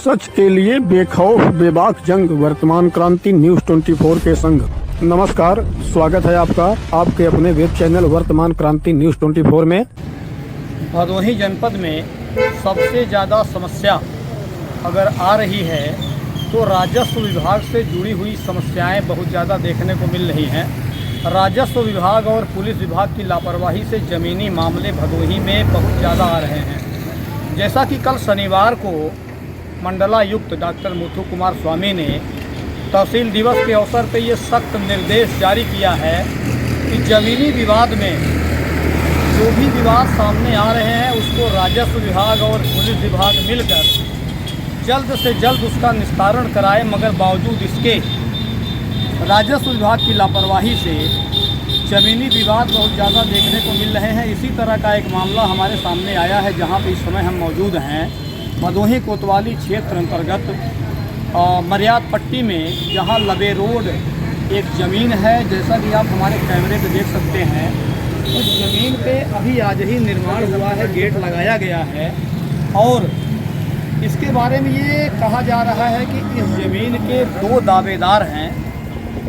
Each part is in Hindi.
सच के लिए बेखौफ बेबाक जंग, वर्तमान क्रांति न्यूज 24 के संग। नमस्कार, स्वागत है आपका आपके अपने वेब चैनल वर्तमान क्रांति न्यूज 24 में। भदोही जनपद में सबसे ज़्यादा समस्या अगर आ रही है तो राजस्व विभाग से जुड़ी हुई समस्याएं बहुत ज़्यादा देखने को मिल रही हैं। राजस्व विभाग और पुलिस विभाग की लापरवाही से ज़मीनी मामले भदोही में बहुत ज़्यादा आ रहे हैं। जैसा कि कल शनिवार को मंडलायुक्त डॉक्टर मुथु कुमार स्वामी ने तहसील दिवस के अवसर पर ये सख्त निर्देश जारी किया है कि ज़मीनी विवाद में जो भी विवाद सामने आ रहे हैं उसको राजस्व विभाग और पुलिस विभाग मिलकर जल्द से जल्द उसका निस्तारण कराए, मगर बावजूद इसके राजस्व विभाग की लापरवाही से ज़मीनी विवाद बहुत ज़्यादा देखने को मिल रहे हैं। इसी तरह का एक मामला हमारे सामने आया है जहां पे इस समय हम मौजूद हैं भदोही कोतवाली क्षेत्र अंतर्गत मर्याद पट्टी में, जहां लबे रोड एक ज़मीन है। जैसा कि आप हमारे कैमरे पे देख सकते हैं, उस ज़मीन पे अभी आज ही निर्माण हुआ है, गेट लगाया गया है और इसके बारे में ये कहा जा रहा है कि इस ज़मीन के 2 दावेदार हैं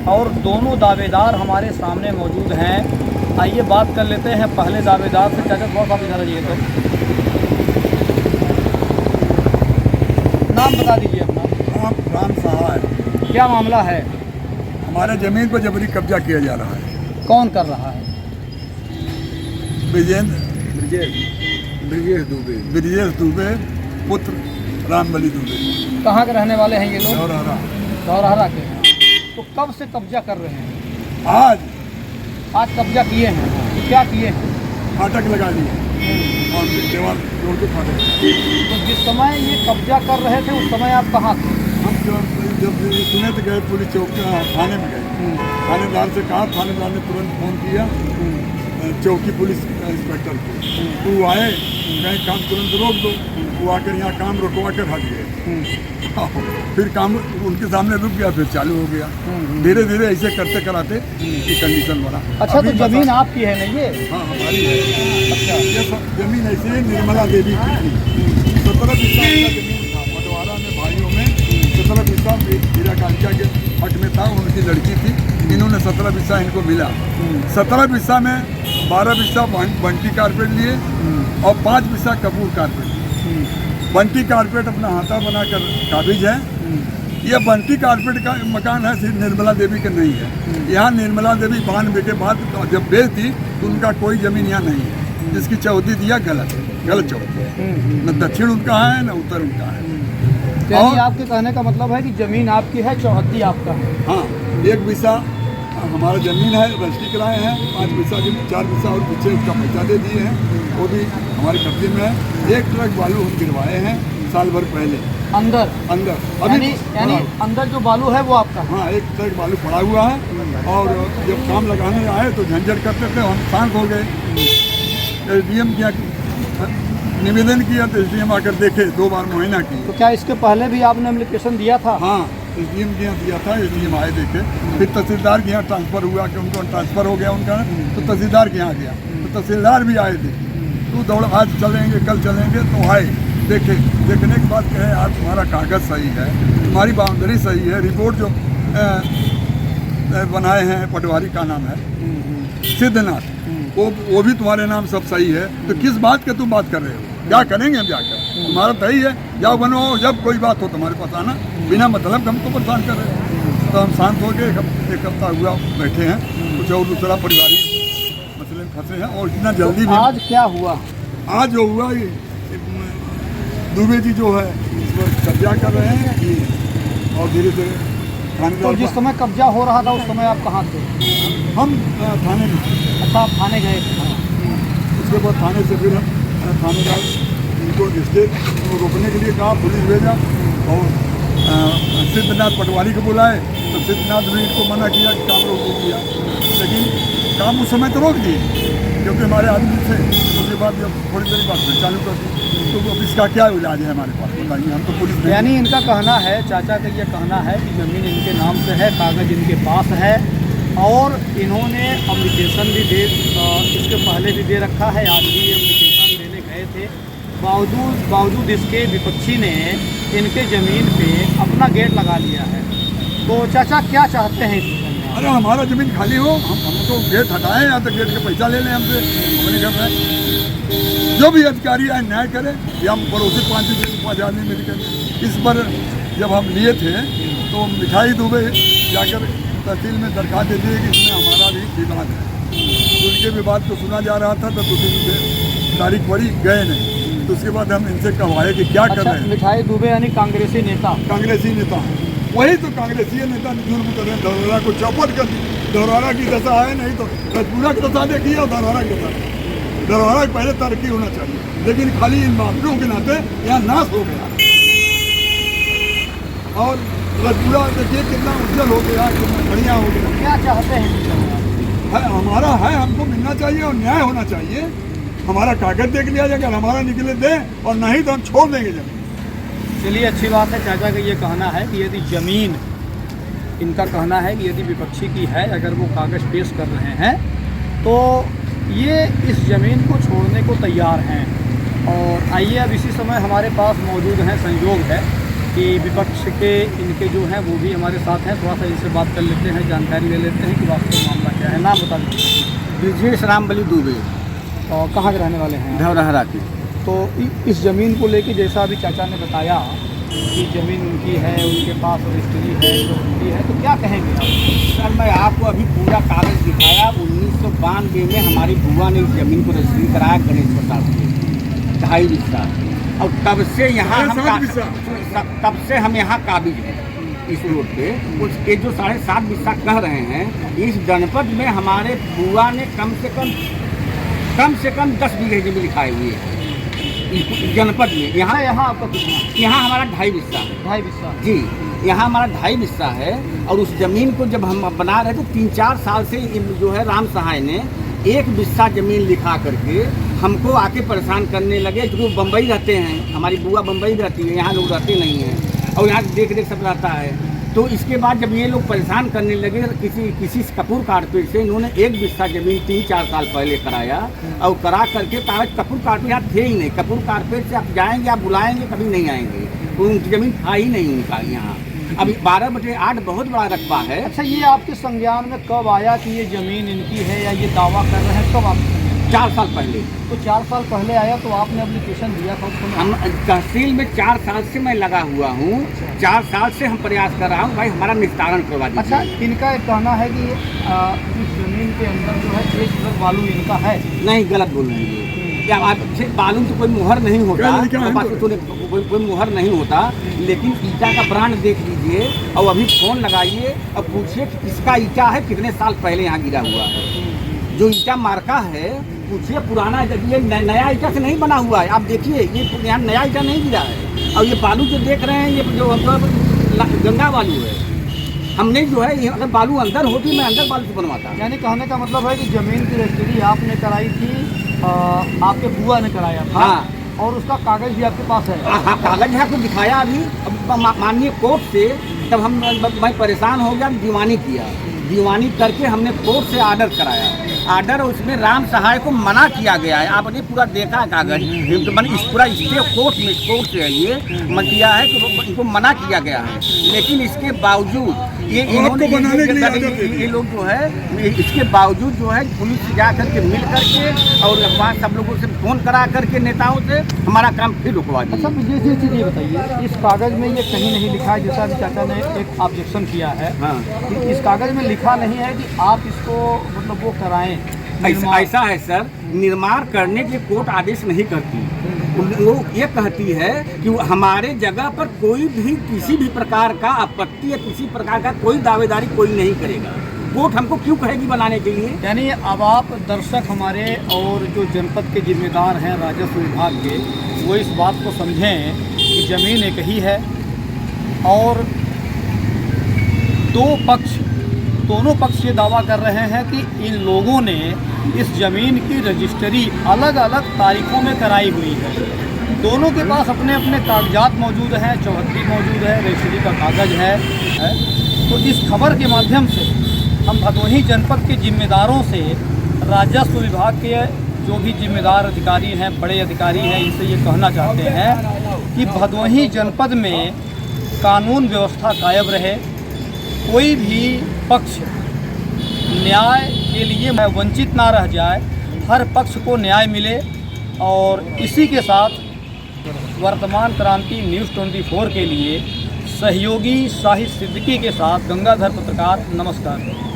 और दोनों दावेदार हमारे सामने मौजूद हैं। आइए बात कर लेते हैं पहले दावेदार से। चाचा बहुत आप इधर आइए, तो नाम बता दीजिए अपना। नाम राम साहा है। क्या मामला है? हमारे ज़मीन पर जबरी कब्जा किया जा रहा है। कौन कर रहा है? ब्रिजेश दुबे पुत्र रामबली दुबे। कहाँ के रहने वाले हैं ये लोग? दौराहरा के। तो कब से कब्जा कर रहे हैं? आज कब्जा किए हैं। तो क्या किए हैं? फाटक लगा लिए और दीवार तोड़ के फाटक। तो जिस समय ये कब्जा कर रहे थे उस समय आप कहाँ थे? हम जब सुने तो गए पुलिस चौक थाने में गए। थानेदार से कहा, थानेदार ने तुरंत फ़ोन किया चौकी पुलिस इंस्पेक्टर को। वो आए, कहीं काम तुरंत रोक दो। वो आकर यहाँ काम रुकवा कर हट गए। फिर काम उनके सामने रुक गया, फिर चालू हो गया। धीरे धीरे ऐसे करते कराते ये कंडीशन बना। अच्छा, तो ज़मीन आपकी है ना ये? हाँ, हमारी है। अच्छा, ये ज़मीन ऐसे निर्मला देवी की थी। 17 बिस्सा ज़मीन था बंटवारा में, भाइयों में 17 बिस्सा हीरा कांचा के हक में था। उनकी लड़की थी, इन्होंने 17 बिस्सा इनको मिला। 17 बिस्सा में 12 बिस्सा बंटी कारपेट लिए और 5 बिस्सा कपूर कारपेट। बंटी कारपेट अपना हाथा बनाकर काबिज है। यह बंटी कारपेट का मकान है, सिर्फ निर्मला देवी का नहीं है। यहाँ निर्मला देवी 92 के बाद जब बेच दी तो उनका कोई ज़मीन यहाँ नहीं है। जिसकी चौहदी दिया गलत चौहदी, न दक्षिण उनका है न उत्तर उनका है। और आपके कहने का मतलब है कि ज़मीन आपकी है, चौहद्दी आपका है? हाँ, 1 बिस्सा हमारा ज़मीन है, रजिस्ट्री कराए हैं। 5 बिस्सा जो 4 बिस्सा और पीछे उसका पैसा दे दिए हैं, वो भी हमारे कब्जे में है। 1 ट्रक बालू हम गिरवाए हैं साल भर पहले। अंदर अभी यानी अंदर जो बालू है वो आपका? हाँ, 1 ट्रक बालू पड़ा हुआ है। और जब काम लगाने आए तो झंझट करते थे, हम शांत हो गए। SDM किया, निवेदन किया तो SDM आकर देखे, 2 बार मुआयना किया। तो क्या इसके पहले भी आपने एप्लीकेशन दिया था? हाँ, SDM के यहाँ दिया था। SDM आए देखे, फिर तहसीलदार के यहाँ ट्रांसफ़र हुआ कि उनको ट्रांसफ़र हो गया उनका, तो तहसीलदार के यहाँ गया तो तहसीलदार भी आए थे। तो दौड़ आज चलेंगे कल चलेंगे, तो आए देखने के बाद कहे यार तुम्हारा कागज़ सही है, तुम्हारी बाउंड्री सही है, रिपोर्ट जो बनाए हैं पटवारी का नाम है सिद्धनाथ, वो भी तुम्हारे नाम सब सही है। तो किस बात के तुम बात कर रहे हो? क्या करेंगे हम जाकर? तुम्हारा सही है, जाओ बनवाओ, जब कोई बात हो तुम्हारे पास आना, बिना मतलब हमको परेशान कर रहे हो। तो हम शांत हो गए। 1 हफ्ता हुआ बैठे हैं, कुछ और दूसरा परिवारी मसले में फंसे हैं। और इतना जल्दी भी आज क्या हुआ? आज जो हुआ ये दुबे जी जो है इस पर कब्जा कर रहे हैं और धीरे धीरे तो जिस समय कब्जा हो रहा था उस समय आप कहाँ थे? हम थाने में। अच्छा, आप थाने गए थे? उसके बाद थाने से फिर थानेदार इनको स्टेट को रोकने के लिए कहा, पुलिस भेजा और सिद्धनाथ पटवारी को बुलाए तो सिद्धनाथ भी इनको मना किया कि काम रोक दिया। लेकिन काम उस समय तो रोक दिए क्योंकि हमारे आदमी थे। उसके बाद जब थोड़ी देर बाद फिर चालू कर दी। तो अब इसका क्या इलाज है हमारे पास बताइए? हम तो पुलिस। यानी इनका कहना है, चाचा का ये कहना है कि ज़मीन इनके नाम से है, कागज़ इनके पास है और इन्होंने एप्लीकेशन भी इसके पहले भी दे रखा है। आज भी एप्लीकेशन देने गए थे, बावजूद इसके विपक्षी ने इनके ज़मीन पे अपना गेट लगा लिया है। तो चाचा क्या चाहते हैं इस विषय में? अरे हमारा ज़मीन खाली हो, हम तो गेट हटाएं या तो गेट के पैसा ले लें हमसे, हमने घर में जो भी अधिकारी आए न्याय करें या हम पड़ोसी 5 आदमी मिलकर। इस पर जब हम लिए थे तो मिठाई दुबे जाकर तहसील में दरखास्त दे दी कि इसमें हमारा भी विवाद है। तो उनके विवाद को सुना जा रहा था तो 2 दिन तारीख पड़ी, गए नहीं। तो उसके बाद हम इनसे कहवाए कि क्या कर रहे हैं। मिठाई दुबे यानी कांग्रेसी नेता? कांग्रेसी नेता, वही तो कांग्रेसी नेता जुर्म कर रहे हैं। धरहरा को चौपट कर दी। धरहरा की दशा है नहीं तो रजपुरा की दशा देखिए और धरहरा की दशा। धरहरा पहले तरक्की होना चाहिए, लेकिन खाली इन माफियों के नाते यहाँ नाश हो गया। और रजपुरा देखिए कितना उज्जवल हो गया, कितना बढ़िया हो गया। क्या चाहते हैं? हमारा है, हमको मिलना चाहिए और न्याय होना चाहिए। हमारा कागज देख लिया जाएगा, हमारा निकले दे और नहीं तो हम छोड़ देंगे जमीन। चलिए अच्छी बात है। चाचा का ये कहना है कि यदि ज़मीन, इनका कहना है कि यदि विपक्षी की है, अगर वो कागज़ पेश कर रहे हैं तो ये इस ज़मीन को छोड़ने को तैयार हैं। और आइए अब इसी समय हमारे पास मौजूद हैं, संयोग है कि विपक्ष के इनके जो हैं वो भी हमारे साथ हैं। थोड़ा सा इनसे बात कर लेते हैं, जानकारी ले लेते हैं कि वास्तव मामला क्या है। नाम बता दीजिए। ब्रिजेश रामबली दुबे, और कहाँ के रहने वाले हैं? धौरहरा की। तो इस ज़मीन को लेके जैसा अभी चाचा ने बताया कि ज़मीन उनकी है, उनके पास रजिस्ट्री है, जो उनकी है, तो क्या कहेंगे आप? सर मैं आपको अभी पूरा कागज़ दिखाया। 1992 में हमारी बुआ ने इस ज़मीन को रजिस्ट्री कराया गणेश प्रसाद से 2.5 हिस्सा। और तब से यहाँ तब से हम यहाँ काबिज हैं इस रोड पे। उसके जो 7.5 हिस्सा कह रहे हैं, इस जनपद में हमारे बुआ ने कम से कम 10 बीघे जमीन लिखाई हुई है इस जनपद में। यहाँ आपका कितना? यहाँ हमारा 2.5 हिस्सा है। 2.5 हिस्सा जी, यहाँ हमारा 2.5 हिस्सा है। और उस ज़मीन को जब हम बना रहे थे 3-4 साल से जो है राम सहाय ने 1 हिस्सा ज़मीन लिखा करके हमको आके परेशान करने लगे। क्योंकि वो बम्बई रहते हैं, हमारी बुआ बम्बई रहती है, यहाँ लोग रहते नहीं हैं और यहाँ देख सब रहता है। तो इसके बाद जब ये लोग परेशान करने लगे, किसी कपूर कारपेट से इन्होंने 1 हिस्सा ज़मीन 3-4 साल पहले कराया। और करा करके कागज कपूर कारपेट यहाँ थे ही नहीं। कपूर कारपेट से आप जाएंगे, आप बुलाएंगे, कभी नहीं आएंगे। तो उनकी ज़मीन था ही नहीं उनका यहाँ। अभी 12/8 बहुत बड़ा रकबा है। अच्छा, ये आपके संज्ञान में कब आया कि ये ज़मीन इनकी है या ये दावा कर रहे हैं? कब आप? 4 साल पहले। तो 4 साल पहले आया तो आपने एप्लीकेशन दिया था उसको? हम तहसील में 4 साल से मैं लगा हुआ हूँ। 4 साल से हम प्रयास कर रहा हूँ, भाई हमारा निस्तारण करवा दीजिए। अच्छा, इनका एक कहना है कि इस ज़मीन के अंदर जो है 1 ट्रक बालू इनका है। नहीं, गलत बोल रहे हैं ये। क्या आप बालू तो कोई मुहर नहीं होता, कोई मुहर नहीं होता। लेकिन ईटा का ब्रांड देख लीजिए और अभी फ़ोन लगाइए और पूछिए कि किसका ईटा है, कितने साल पहले यहाँ गिरा हुआ है। जो ईटा मार्का है पूछिए, पुराना ये नया ईटा से नहीं बना हुआ है। आप देखिए, ये यहाँ नया ईटा नहीं गिरा है। और ये बालू जो देख रहे हैं, ये जो मतलब गंगा बालू है। हमने जो है, अगर बालू अंदर होती मैं अंदर बालू से बनवाता। यानी कहने का मतलब है कि ज़मीन की रजिस्ट्री आपने कराई थी, आपके बुआ ने कराया था। हाँ। और उसका कागज़ भी आपके पास है? हाँ, कागज है, आपको दिखाया अभी। माननीय कोर्ट से तब मैं परेशान हो गया, दीवानी किया। दीवानी करके हमने कोर्ट से आर्डर कराया। आर्डर उसमें राम सहाय को मना किया गया है। आपने पूरा देखा है कागज, इस पूरा स्टे कोर्ट से है ये मन किया है कि इनको मना किया गया है। लेकिन इसके बावजूद ये लोग जो है, इसके बावजूद जो है पुलिस से जा करके मिल करके और वहाँ सब लोगों से फ़ोन करा करके नेताओं से हमारा काम फिर रुकवा दिया। अच्छा, मुझे ये चीज़ ये बताइए, इस कागज़ में ये कहीं नहीं लिखा है, जैसा अभी चाचा ने एक ऑब्जेक्शन किया है। हाँ। कि इस कागज़ में लिखा नहीं है कि आप इसको मतलब वो कराएं। ऐसा है सर, निर्माण करने के कोर्ट आदेश नहीं करती। वो ये कहती है कि हमारे जगह पर कोई भी किसी भी प्रकार का आपत्ति या किसी प्रकार का कोई दावेदारी कोई नहीं करेगा। कोर्ट हमको क्यों कहेगी बनाने के लिए? यानी अब आप दर्शक हमारे और जो जनपद के जिम्मेदार हैं राजस्व विभाग के, वो इस बात को समझें कि ज़मीन एक ही है और दोनों पक्ष ये दावा कर रहे हैं कि इन लोगों ने इस ज़मीन की रजिस्ट्री अलग अलग तारीखों में कराई हुई है। दोनों के पास अपने अपने कागजात मौजूद हैं, चौहद्दी मौजूद है, रजिस्ट्री का कागज़ है। तो इस खबर के माध्यम से हम भदोही जनपद के जिम्मेदारों से, राजस्व विभाग के जो भी जिम्मेदार अधिकारी हैं, बड़े अधिकारी हैं, इनसे ये कहना चाहते हैं कि भदोही जनपद में कानून व्यवस्था कायम रहे, कोई भी पक्ष न्याय के लिए वंचित ना रह जाए, हर पक्ष को न्याय मिले। और इसी के साथ वर्तमान क्रांति न्यूज़ 24 के लिए सहयोगी शाहिद सिद्दीकी के साथ गंगाधर पत्रकार, नमस्कार।